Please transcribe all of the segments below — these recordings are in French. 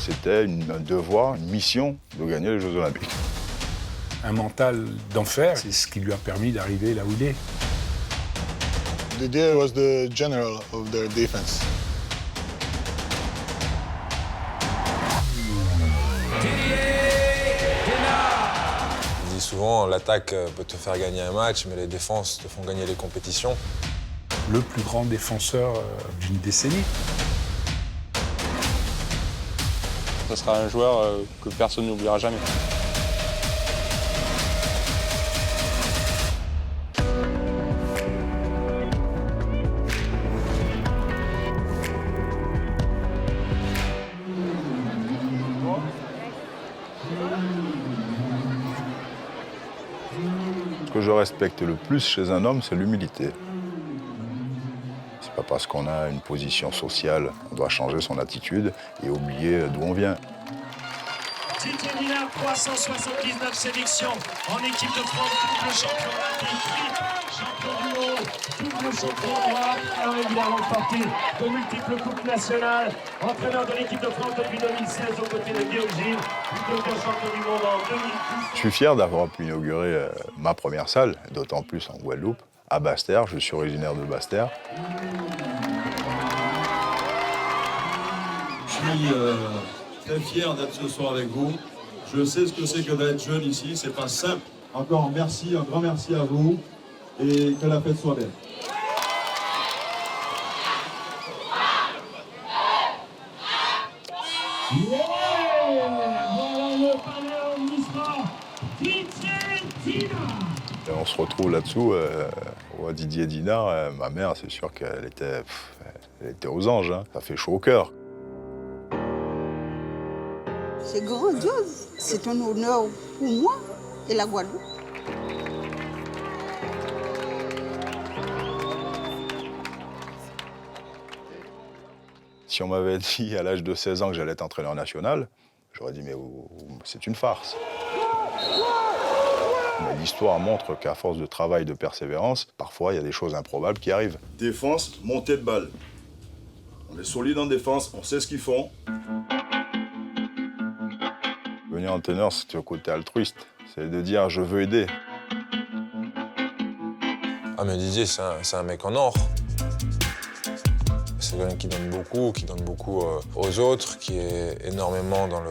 C'était un devoir, une mission de gagner les Jeux Olympiques. Un mental d'enfer, c'est ce qui lui a permis d'arriver là où il est. Didier was the general of their defense. Je dis souvent, l'attaque peut te faire gagner un match, mais les défenses te font gagner les compétitions. Le plus grand défenseur d'une décennie. Ce sera un joueur que personne n'oubliera jamais. Ce que je respecte le plus chez un homme, c'est l'humilité. C'est pas parce qu'on a une position sociale, on doit changer son attitude et oublier d'où on vient. Didier Dinard, 379 sélections en équipe de France, double champion olympique, champion du monde, double champion d'Europe. Alors il a remporté de multiples coupes nationales, entraîneur de l'équipe de France depuis 2016 aux côtés de Guillaume Gilles, double champion du monde en 2010. Je suis fier d'avoir pu inaugurer ma première salle, d'autant plus en Guadeloupe, à Basse-Terre. Je suis originaire de Basse-Terre. Je suis très fier d'être ce soir avec vous. Je sais ce que c'est que d'être jeune ici, c'est pas simple. Encore merci, un grand merci à vous et que la fête soit belle. Et on se retrouve là-dessous, Didier Dinard, ma mère, c'est sûr qu'elle était aux anges, hein. Ça fait chaud au cœur. C'est grandiose. C'est un honneur pour moi et la Guadeloupe. Si on m'avait dit à l'âge de 16 ans que j'allais être entraîneur national, j'aurais dit mais c'est une farce. Mais l'histoire montre qu'à force de travail, de persévérance, parfois il y a des choses improbables qui arrivent. Défense, montée de balle. On est solide en défense, on sait ce qu'ils font. Devenir entraîneur, c'est le côté altruiste. C'est de dire je veux aider. Ah mais Didier, c'est un mec en or. C'est quelqu'un qui donne beaucoup aux autres, qui est énormément dans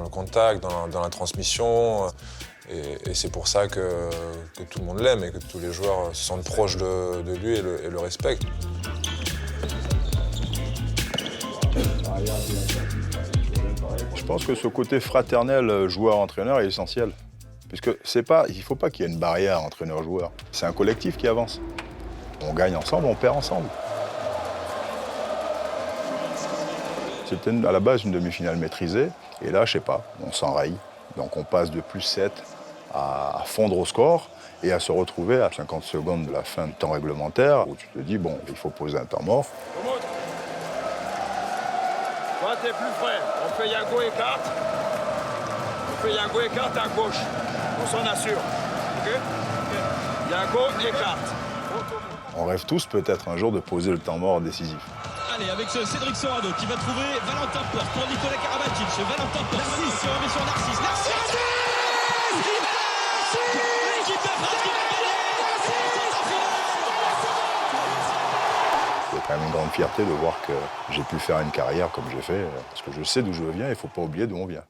le contact, dans la transmission. Et c'est pour ça que tout le monde l'aime et que tous les joueurs se sentent proches de lui et le respectent. Je pense que ce côté fraternel joueur-entraîneur est essentiel. Puisque il ne faut pas qu'il y ait une barrière entraîneur-joueur. C'est un collectif qui avance. On gagne ensemble, on perd ensemble. C'était à la base une demi-finale maîtrisée. Et là, je sais pas, on s'enraye. Donc on passe de +7 à fondre au score et à se retrouver à 50 secondes de la fin de temps réglementaire où tu te dis, bon, il faut poser un temps mort. Toi, t'es plus frais. On fait Yago et carte. On fait Yago et carte à gauche. On s'en assure. OK? Yago et carte. On rêve tous peut-être un jour de poser le temps mort décisif. Allez, avec ce Cédric Sorado qui va trouver Valentin Porte pour Nicolas Karabatic. Valentin Porte, Narcisse, on remet sur Narcisse. Narcisse! L'équipe de France qui va gagner! C'est quand même une grande fierté de voir que j'ai pu faire une carrière comme j'ai fait, parce que je sais d'où je viens, il ne faut pas oublier d'où on vient.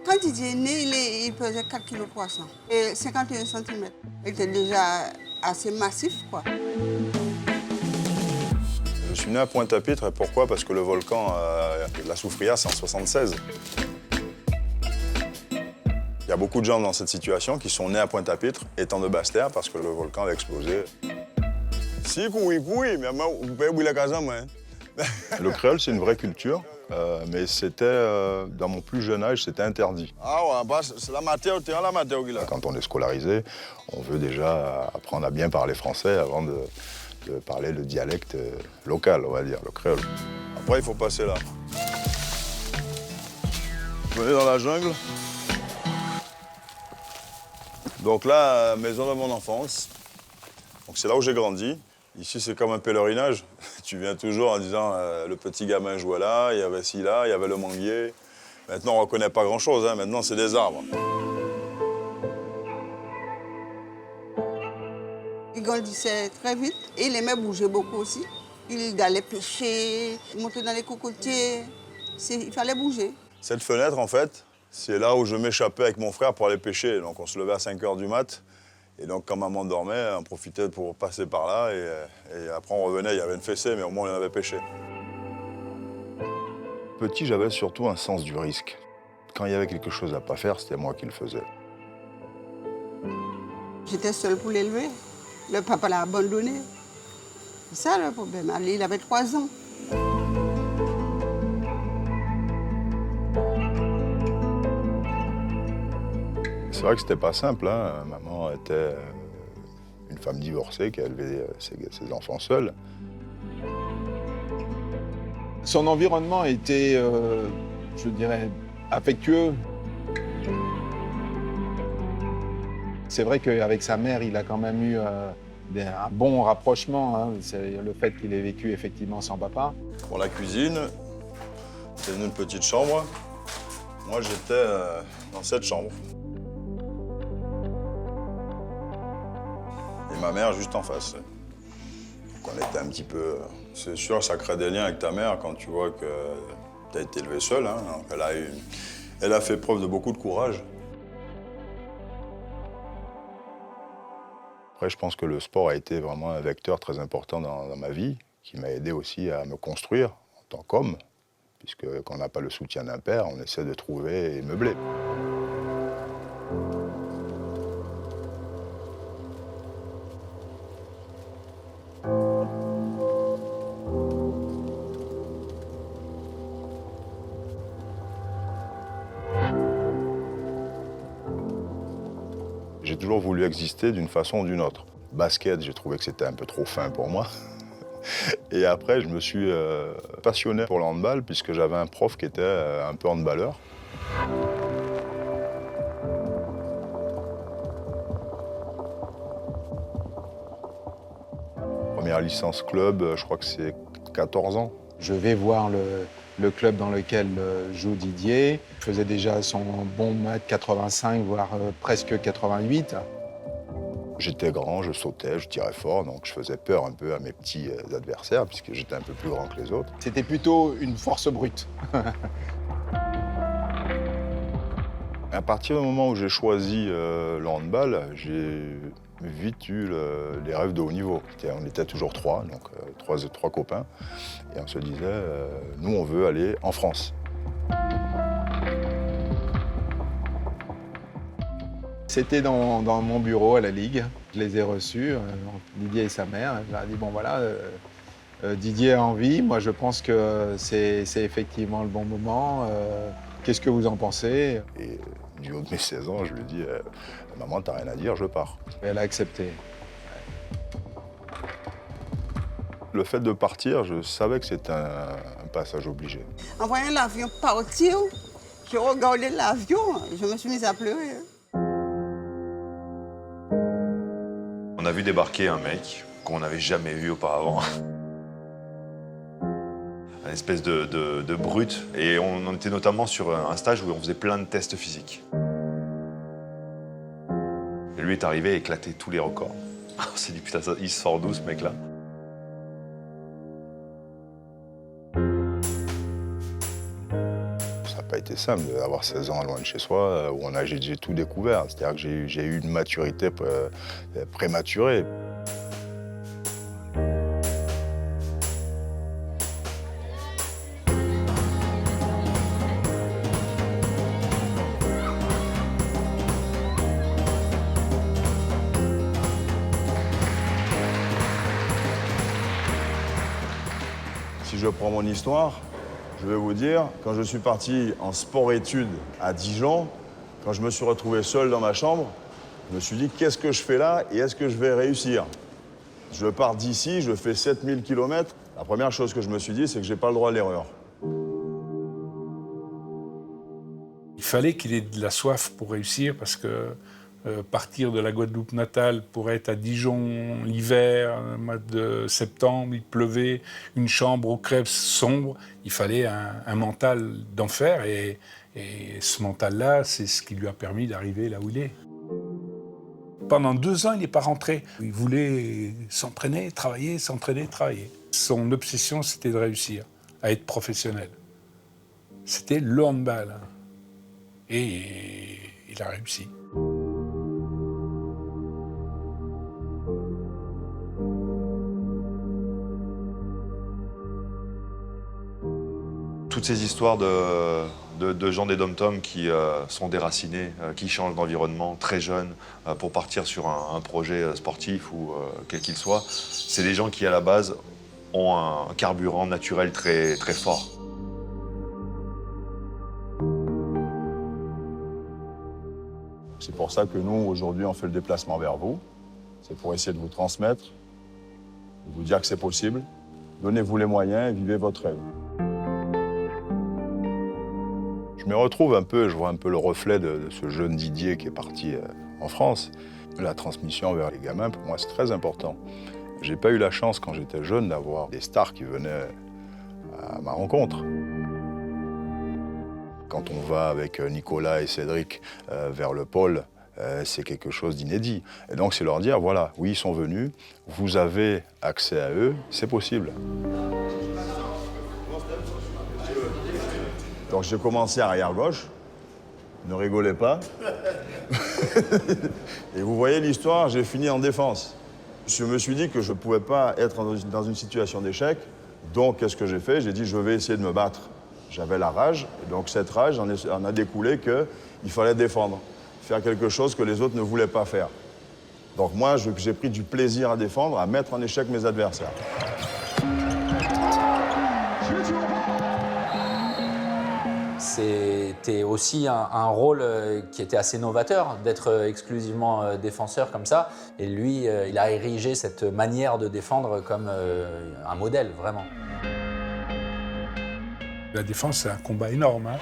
Quand Didier est né, il pesait 4,3 kg et 51 cm. Il était déjà assez massif, quoi. Je suis né à Pointe-à-Pitre, pourquoi? Parce que le volcan La Soufrière, c'est en 1976. Il y a beaucoup de gens dans cette situation qui sont nés à Pointe-à-Pitre, étant de Basse-Terre, parce que le volcan a explosé. Le créole, c'est une vraie culture, mais c'était, dans mon plus jeune âge, c'était interdit. Quand on est scolarisé, on veut déjà apprendre à bien parler français avant de parler le dialecte local, on va dire, le créole. Après, il faut passer là. Vous venez dans la jungle. Donc là, maison de mon enfance. Donc c'est là où j'ai grandi. Ici, c'est comme un pèlerinage. Tu viens toujours en disant le petit gamin jouait là, il y avait ci là, il y avait le manguier. Maintenant, on ne reconnaît pas grand-chose, hein. Maintenant, c'est des arbres. Il grandissait très vite et il aimait bouger beaucoup aussi. Il allait pêcher, monter dans les cocotiers. Il fallait bouger. Cette fenêtre, en fait, c'est là où je m'échappais avec mon frère pour aller pêcher. Donc, on se levait à 5 h du mat'. Et donc, quand maman dormait, on profitait pour passer par là. Et après, on revenait, il y avait une fessée, mais au moins, on avait pêché. Petit, j'avais surtout un sens du risque. Quand il y avait quelque chose à pas faire, c'était moi qui le faisais. J'étais seule pour l'élever. Le papa l'a abandonné. C'est ça le problème. Il avait 3 ans. C'est vrai que c'était pas simple, hein. Maman était une femme divorcée qui a élevé ses enfants seuls. Son environnement était, je dirais, affectueux. C'est vrai qu'avec sa mère, il a quand même eu un bon rapprochement. Hein. C'est le fait qu'il ait vécu effectivement sans papa. Pour la cuisine, c'est une petite chambre. Moi, j'étais dans cette chambre. Et ma mère juste en face. Donc on était un petit peu... C'est sûr, ça crée des liens avec ta mère quand tu vois que tu as été élevé seule. Hein. Donc elle a fait preuve de beaucoup de courage. Après, je pense que le sport a été vraiment un vecteur très important dans ma vie, qui m'a aidé aussi à me construire en tant qu'homme, puisque quand on n'a pas le soutien d'un père, on essaie de trouver et meubler. J'ai toujours voulu exister d'une façon ou d'une autre. Basket, j'ai trouvé que c'était un peu trop fin pour moi. Et après, je me suis passionné pour le handball, puisque j'avais un prof qui était un peu handballeur. Première licence club, je crois que c'est 14 ans. Je vais voir le club dans lequel joue Didier. Il faisait déjà son bon 1m85, voire presque 88. J'étais grand, je sautais, je tirais fort, donc je faisais peur un peu à mes petits adversaires, puisque j'étais un peu plus grand que les autres. C'était plutôt une force brute. À partir du moment où j'ai choisi le handball, j'ai vite eu les rêves de haut niveau. On était toujours 3, donc 3 copains. Et on se disait, nous, on veut aller en France. C'était dans mon bureau à la Ligue. Je les ai reçus, Didier et sa mère. Je leur ai dit, bon voilà, Didier a envie. Moi, je pense que c'est effectivement le bon moment. Qu'est-ce que vous en pensez? Et du haut de mes 16 ans, je lui ai dit, maman, t'as rien à dire, je pars. Et elle a accepté. Le fait de partir, je savais que c'était un passage obligé. En voyant l'avion partir, je regardais l'avion, je me suis mise à pleurer. On a vu débarquer un mec qu'on n'avait jamais vu auparavant. Un espèce de brute. Et on était notamment sur un stage où on faisait plein de tests physiques. Et lui est arrivé à éclater tous les records. On s'est dit, putain, il sort d'où ce mec-là? Ça n'a pas été simple d'avoir 16 ans loin de chez soi, où j'ai tout découvert. C'est-à-dire que j'ai eu une maturité prématurée. Si je prends mon histoire, je vais vous dire, quand je suis parti en sport-études à Dijon, quand je me suis retrouvé seul dans ma chambre, je me suis dit, qu'est-ce que je fais là et est-ce que je vais réussir? Je pars d'ici, je fais 7000 km. La première chose que je me suis dit, c'est que j'ai pas le droit à l'erreur. Il fallait qu'il ait de la soif pour réussir parce que partir de la Guadeloupe natale pour être à Dijon l'hiver, au mois de septembre, il pleuvait, une chambre aux crêpes sombres. Il fallait un mental d'enfer et ce mental-là, c'est ce qui lui a permis d'arriver là où il est. Pendant 2 ans, il n'est pas rentré. Il voulait s'entraîner, travailler, s'entraîner, travailler. Son obsession, c'était de réussir, à être professionnel. C'était le handball. Et il a réussi. Toutes ces histoires de gens des dom-toms qui sont déracinés, qui changent d'environnement très jeunes pour partir sur un projet sportif ou quel qu'il soit, c'est des gens qui, à la base, ont un carburant naturel très, très fort. C'est pour ça que nous, aujourd'hui, on fait le déplacement vers vous. C'est pour essayer de vous transmettre, de vous dire que c'est possible. Donnez-vous les moyens et vivez votre rêve. Je me retrouve un peu, je vois un peu le reflet de ce jeune Didier qui est parti en France. La transmission vers les gamins, pour moi, c'est très important. J'ai pas eu la chance, quand j'étais jeune, d'avoir des stars qui venaient à ma rencontre. Quand on va avec Nicolas et Cédric vers le pôle, c'est quelque chose d'inédit. Et donc, c'est leur dire, voilà, oui, ils sont venus, vous avez accès à eux, c'est possible. Donc, j'ai commencé arrière gauche, ne rigolez pas. Et vous voyez l'histoire, j'ai fini en défense. Je me suis dit que je ne pouvais pas être dans une situation d'échec. Donc, qu'est-ce que j'ai fait? J'ai dit, je vais essayer de me battre. J'avais la rage, et donc cette rage en a découlé qu'il fallait défendre, faire quelque chose que les autres ne voulaient pas faire. Donc moi, j'ai pris du plaisir à défendre, à mettre en échec mes adversaires. C'était aussi un rôle qui était assez novateur, d'être exclusivement défenseur comme ça. Et lui, il a érigé cette manière de défendre comme un modèle, vraiment. La défense, c'est un combat énorme. Hein.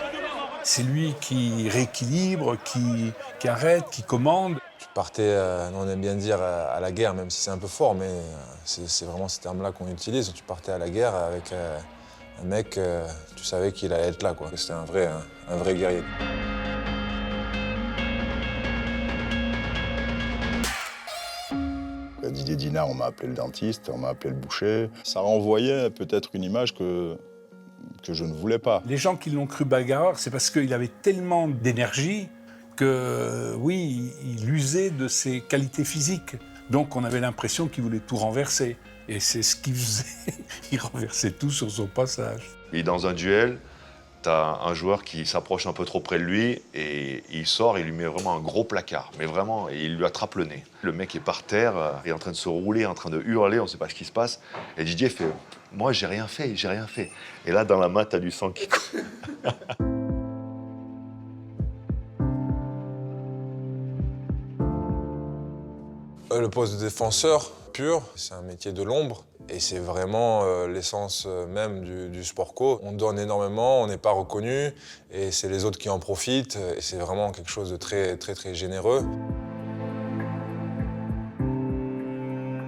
C'est lui qui rééquilibre, qui arrête, qui commande. Tu partais, on aime bien dire, à la guerre, même si c'est un peu fort, mais c'est vraiment ce terme-là qu'on utilise. Tu partais à la guerre avec un mec, tu savais qu'il allait être là, quoi. C'était un vrai guerrier. Didier Dinard, on m'a appelé le dentiste, on m'a appelé le boucher. Ça renvoyait peut-être une image que je ne voulais pas. Les gens qui l'ont cru bagarreur, c'est parce qu'il avait tellement d'énergie que, oui, il usait de ses qualités physiques. Donc on avait l'impression qu'il voulait tout renverser. Et c'est ce qu'il faisait. Il renversait tout sur son passage. Et dans un duel, tu as un joueur qui s'approche un peu trop près de lui et il sort, il lui met vraiment un gros placard. Mais vraiment, et il lui attrape le nez. Le mec est par terre, il est en train de se rouler, en train de hurler, on ne sait pas ce qui se passe. Et Didier fait « Moi, j'ai rien fait, j'ai rien fait ». Et là, dans la main, tu as du sang qui coule. Le poste de défenseur pur, c'est un métier de l'ombre. Et c'est vraiment l'essence même du sport co. On donne énormément, on n'est pas reconnu, et c'est les autres qui en profitent. Et c'est vraiment quelque chose de très, très, très généreux.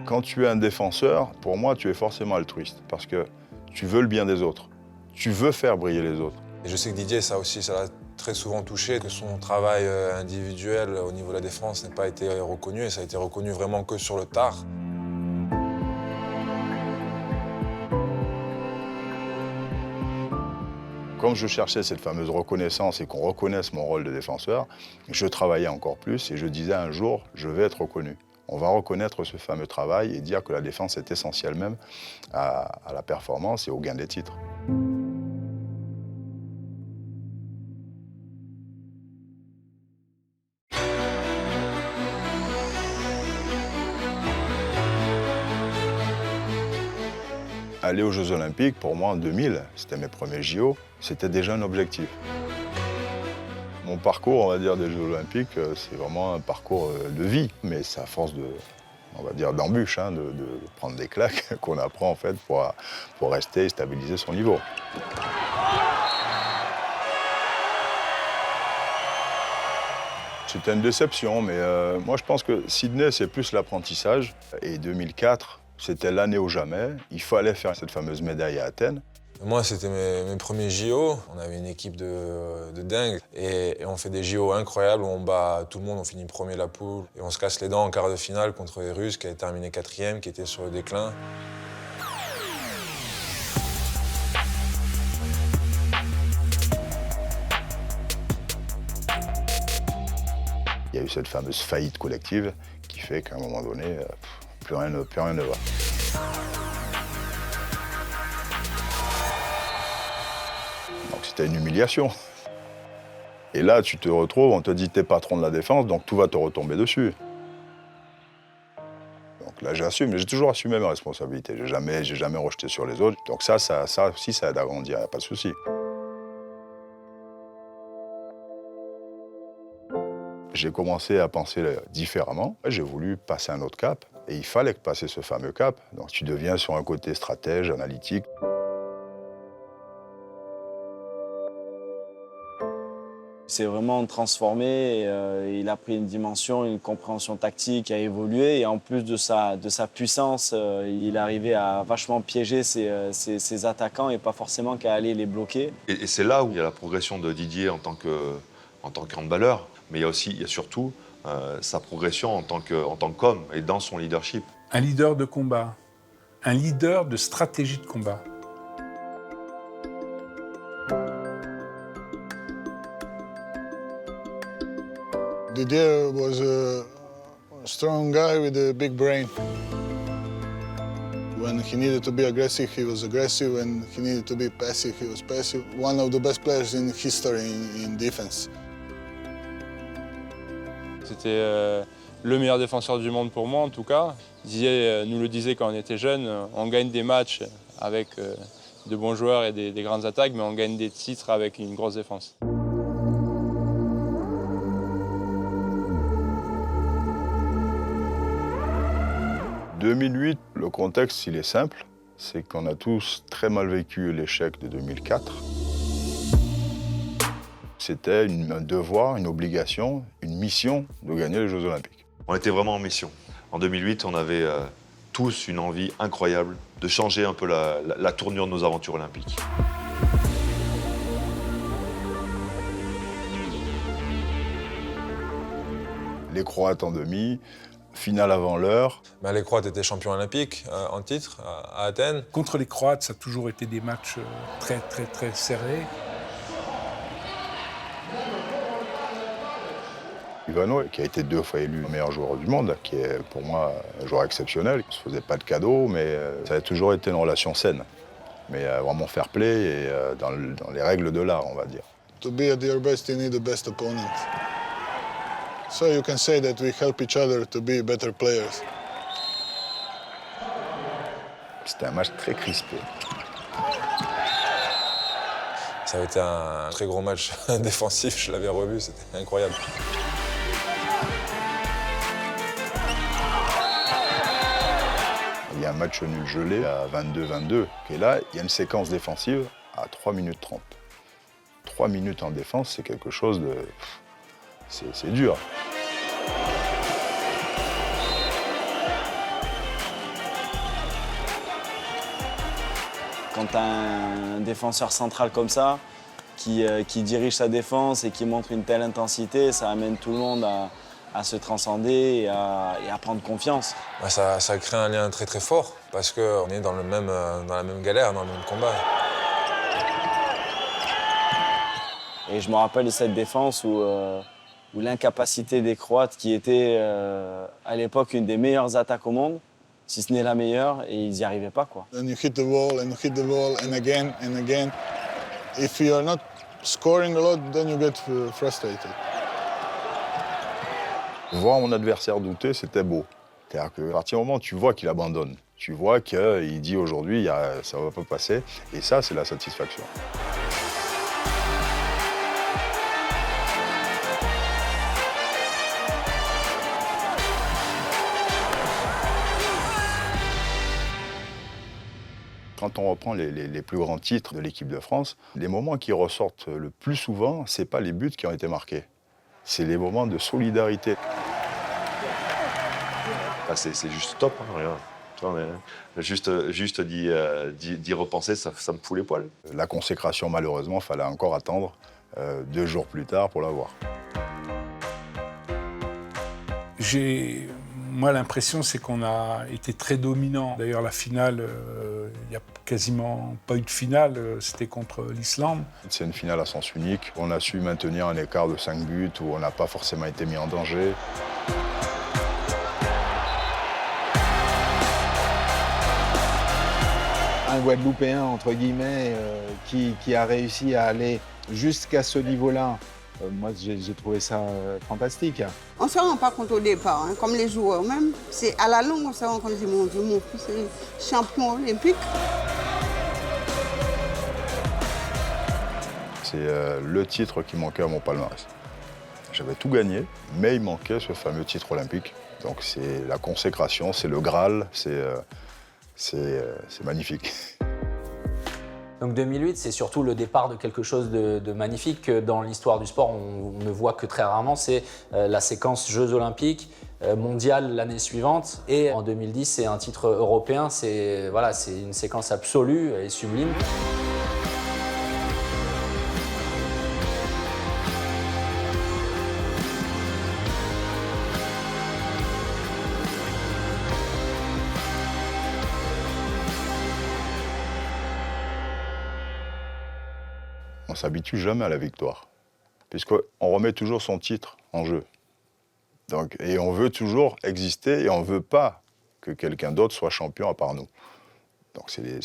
Quand tu es un défenseur, pour moi, tu es forcément altruiste, parce que tu veux le bien des autres. Tu veux faire briller les autres. Et je sais que Didier, ça aussi, ça l'a très souvent touché, que son travail individuel au niveau de la défense n'ait pas été reconnu, et ça a été reconnu vraiment que sur le tard. Comme je cherchais cette fameuse reconnaissance et qu'on reconnaisse mon rôle de défenseur, je travaillais encore plus et je disais un jour, je vais être reconnu. On va reconnaître ce fameux travail et dire que la défense est essentielle même à la performance et au gain des titres. Aller aux Jeux Olympiques, pour moi, en 2000, c'était mes premiers JO, c'était déjà un objectif. Mon parcours, on va dire, des Jeux Olympiques, c'est vraiment un parcours de vie, mais c'est à force de, on va dire, d'embûches, hein, de prendre des claques qu'on apprend, en fait, pour rester et stabiliser son niveau. C'était une déception, mais moi je pense que Sydney, c'est plus l'apprentissage. Et 2004, c'était l'année ou jamais. Il fallait faire cette fameuse médaille à Athènes. Moi, c'était mes premiers JO. On avait une équipe de dingue. Et on fait des JO incroyables où on bat tout le monde, on finit premier la poule. Et on se casse les dents en quart de finale contre les Russes qui avaient terminé 4e, qui étaient sur le déclin. Il y a eu cette fameuse faillite collective qui fait qu'à un moment donné, plus rien ne va. Donc c'était une humiliation. Et là, tu te retrouves, on te dit t'es patron de la défense, donc tout va te retomber dessus. Donc là, j'assume, j'ai toujours assumé mes responsabilités. J'ai jamais rejeté sur les autres. Donc ça aussi, ça aide à grandir, il n'y a pas de souci. J'ai commencé à penser différemment. J'ai voulu passer un autre cap et il fallait passer ce fameux cap. Donc tu deviens sur un côté stratège, analytique. Il s'est vraiment transformé, il a pris une dimension, une compréhension tactique, a évolué et en plus de sa puissance, il est arrivé à vachement piéger ses attaquants et pas forcément qu'à aller les bloquer. Et c'est là où il y a la progression de Didier en tant qu'handballeur. Mais il y a surtout sa progression en tant qu'homme et dans son leadership. Un leader de combat, un leader de stratégie de combat. Didier was a strong guy with a big brain. When he needed to be aggressive, he was aggressive. When he needed to be passive, he was passive. One of the best players in history in defense. C'était le meilleur défenseur du monde pour moi, en tout cas. Didier nous le disait quand on était jeunes, on gagne des matchs avec de bons joueurs et des grandes attaques, mais on gagne des titres avec une grosse défense. En 2008, le contexte, il est simple. C'est qu'on a tous très mal vécu l'échec de 2004. C'était un devoir, une obligation, une mission de gagner les Jeux Olympiques. On était vraiment en mission. En 2008, on avait tous une envie incroyable de changer un peu la tournure de nos aventures olympiques. Les Croates en demi, finale avant l'heure. Les Croates étaient champions olympiques en titre à Athènes. Contre les Croates, ça a toujours été des matchs très, très, très serrés. Ivano, qui a été 2 fois élu meilleur joueur du monde, qui est pour moi un joueur exceptionnel. Il ne se faisait pas de cadeaux, mais ça a toujours été une relation saine. Mais vraiment fair play et dans les règles de l'art, on va dire. To be at your best, you need the best opponent. So you can say that we help each other to be better players. C'était un match très crispé. Ça a été un très gros match défensif, je l'avais revu, c'était incroyable. Il y a un match nul gelé à 22-22. Et là, il y a une séquence défensive à 3 minutes 30. 3 minutes en défense, c'est quelque chose de... C'est dur. Quand tu as un défenseur central comme ça, qui dirige sa défense et qui montre une telle intensité, ça amène tout le monde à se transcender et à prendre confiance. Ça crée un lien très très fort parce qu'on est dans la même galère, dans le même combat. Et je me rappelle de cette défense où l'incapacité des Croates, qui était à l'époque une des meilleures attaques au monde, si ce n'est la meilleure, et ils n'y arrivaient pas, quoi. And you hit the wall and you hit the wall and again and again. If you are not scoring a lot, then you get frustrated. Voir mon adversaire douter, c'était beau. C'est-à-dire qu'à partir du moment où tu vois qu'il abandonne, tu vois qu'il dit aujourd'hui, ça ne va pas passer, et ça, c'est la satisfaction. Quand on reprend les plus grands titres de l'équipe de France, les moments qui ressortent le plus souvent, ce n'est pas les buts qui ont été marqués. C'est les moments de solidarité. Ah, c'est juste top, hein, regarde. Tu vois, juste d'y repenser, ça me fout les poils. La consécration, malheureusement, il fallait encore attendre 2 jours plus tard pour la voir. J'ai, moi, l'impression, c'est qu'on a été très dominant. D'ailleurs, la finale, il n'y a quasiment pas eu de finale, c'était contre l'Islande. C'est une finale à sens unique. On a su maintenir un écart de 5 buts où on n'a pas forcément été mis en danger. Un Guadeloupéen, entre guillemets, qui a réussi à aller jusqu'à ce niveau-là, moi j'ai trouvé ça fantastique. On ne se rend pas compte au départ, hein, comme les joueurs même. C'est à la longue, on se rend compte, mon Dieu, mon fils est champion olympique. C'est le titre qui manquait à mon palmarès. J'avais tout gagné, mais il manquait ce fameux titre olympique. Donc c'est la consécration, c'est le Graal, c'est magnifique. Donc 2008, c'est surtout le départ de quelque chose de magnifique que dans l'histoire du sport, on ne voit que très rarement. C'est la séquence Jeux Olympiques, mondial l'année suivante. Et en 2010, c'est un titre européen. C'est une séquence absolue et sublime. On ne s'habitue jamais à la victoire, puisqu'on remet toujours son titre en jeu. Donc, et on veut toujours exister et on ne veut pas que quelqu'un d'autre soit champion à part nous. Donc c'est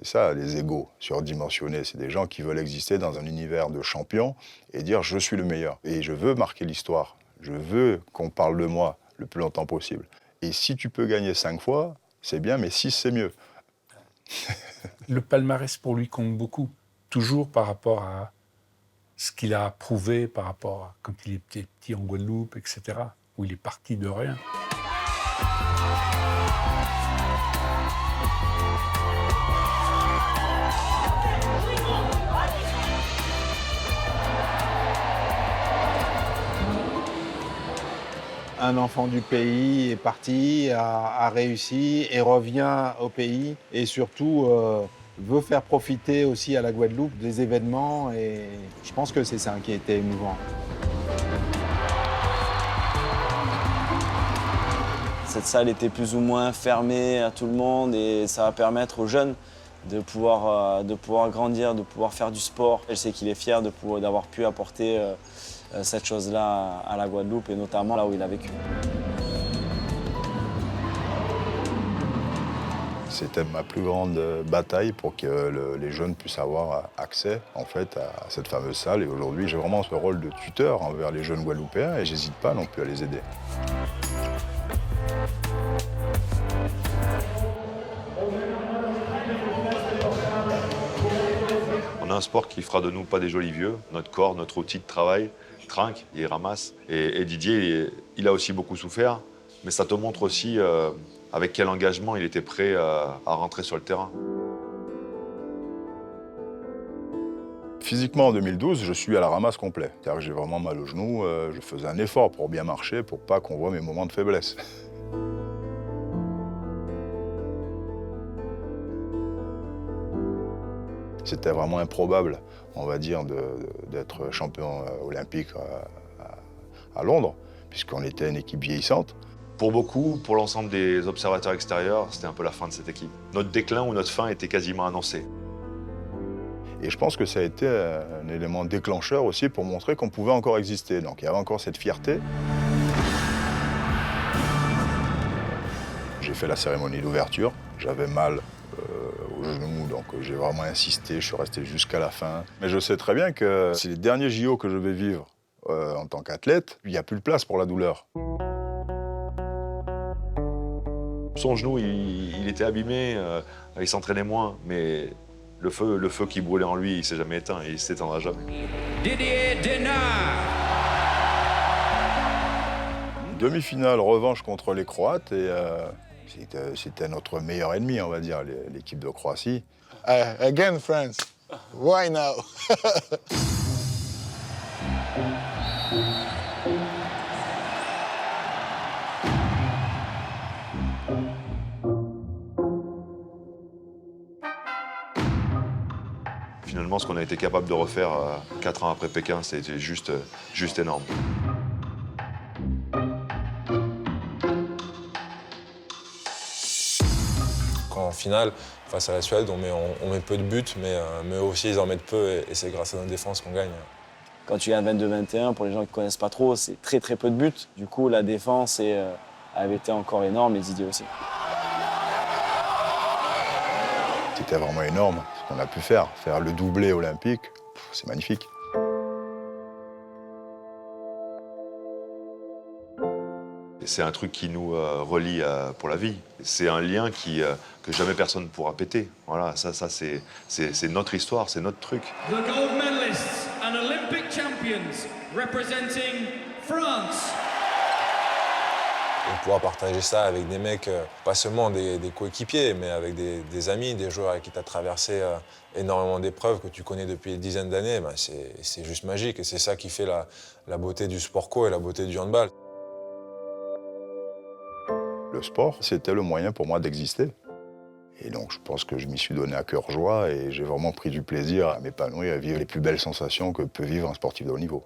ça, les égos surdimensionnés. C'est des gens qui veulent exister dans un univers de champions et dire « je suis le meilleur ». Et je veux marquer l'histoire. Je veux qu'on parle de moi le plus longtemps possible. Et si tu peux gagner 5 fois, c'est bien, mais 6, c'est mieux. Le palmarès, pour lui, compte beaucoup. Toujours par rapport à ce qu'il a prouvé, par rapport à quand il était petit en Guadeloupe, etc., où il est parti de rien. Un enfant du pays est parti, a réussi et revient au pays et surtout veut faire profiter aussi à la Guadeloupe des événements et je pense que c'est ça qui a été émouvant. Cette salle était plus ou moins fermée à tout le monde et ça va permettre aux jeunes de pouvoir grandir, de pouvoir faire du sport. Je sais qu'il est fier d'avoir pu apporter cette chose-là à la Guadeloupe et notamment là où il a vécu. C'était ma plus grande bataille pour que les jeunes puissent avoir accès en fait, à cette fameuse salle. Et aujourd'hui, j'ai vraiment ce rôle de tuteur envers les jeunes Guadeloupéens et j'hésite pas non plus à les aider. On a un sport qui fera de nous pas des jolis vieux. Notre corps, notre outil de travail trinque, il ramasse. Et Didier, il a aussi beaucoup souffert, mais ça te montre aussi avec quel engagement il était prêt à rentrer sur le terrain. Physiquement, en 2012, je suis à la ramasse complet. C'est-à-dire que j'ai vraiment mal au genou. Je faisais un effort pour bien marcher, pour pas qu'on voit mes moments de faiblesse. C'était vraiment improbable, on va dire, d'être champion olympique à Londres, puisqu'on était une équipe vieillissante. Pour beaucoup, pour l'ensemble des observateurs extérieurs, c'était un peu la fin de cette équipe. Notre déclin ou notre fin était quasiment annoncé. Et je pense que ça a été un élément déclencheur aussi pour montrer qu'on pouvait encore exister. Donc il y avait encore cette fierté. J'ai fait la cérémonie d'ouverture, j'avais mal au genou, donc j'ai vraiment insisté, je suis resté jusqu'à la fin. Mais je sais très bien que c'est les derniers JO que je vais vivre en tant qu'athlète, il n'y a plus de place pour la douleur. Son genou, il était abîmé, il s'entraînait moins, mais le feu qui brûlait en lui, il ne s'est jamais éteint et il ne s'éteindra jamais. Didier Denard. Demi-finale, revanche contre les Croates et c'était notre meilleur ennemi, on va dire, l'équipe de Croatie. Again, France. Why now? Finalement, ce qu'on a été capable de refaire 4 ans après Pékin, c'était juste énorme. En finale, face à la Suède, on met peu de buts, mais aussi ils en mettent peu et c'est grâce à notre défense qu'on gagne. Quand tu gagnes 22-21, pour les gens qui ne connaissent pas trop, c'est très très peu de buts. Du coup, la défense avait été encore énorme et Didier aussi. C'était vraiment énorme ce qu'on a pu faire. Faire le doublé olympique, c'est magnifique. C'est un truc qui nous relie pour la vie. C'est un lien que jamais personne ne pourra péter. Voilà, ça c'est notre histoire, c'est notre truc. The gold medalists and Olympic champions representing France. Et pouvoir partager ça avec des mecs, pas seulement des coéquipiers, mais avec des amis, des joueurs avec qui tu as traversé énormément d'épreuves, que tu connais depuis des dizaines d'années, ben c'est juste magique. Et c'est ça qui fait la beauté du sport co et la beauté du handball. Le sport, c'était le moyen pour moi d'exister. Et donc je pense que je m'y suis donné à cœur joie et j'ai vraiment pris du plaisir à m'épanouir, à vivre les plus belles sensations que peut vivre un sportif de haut niveau.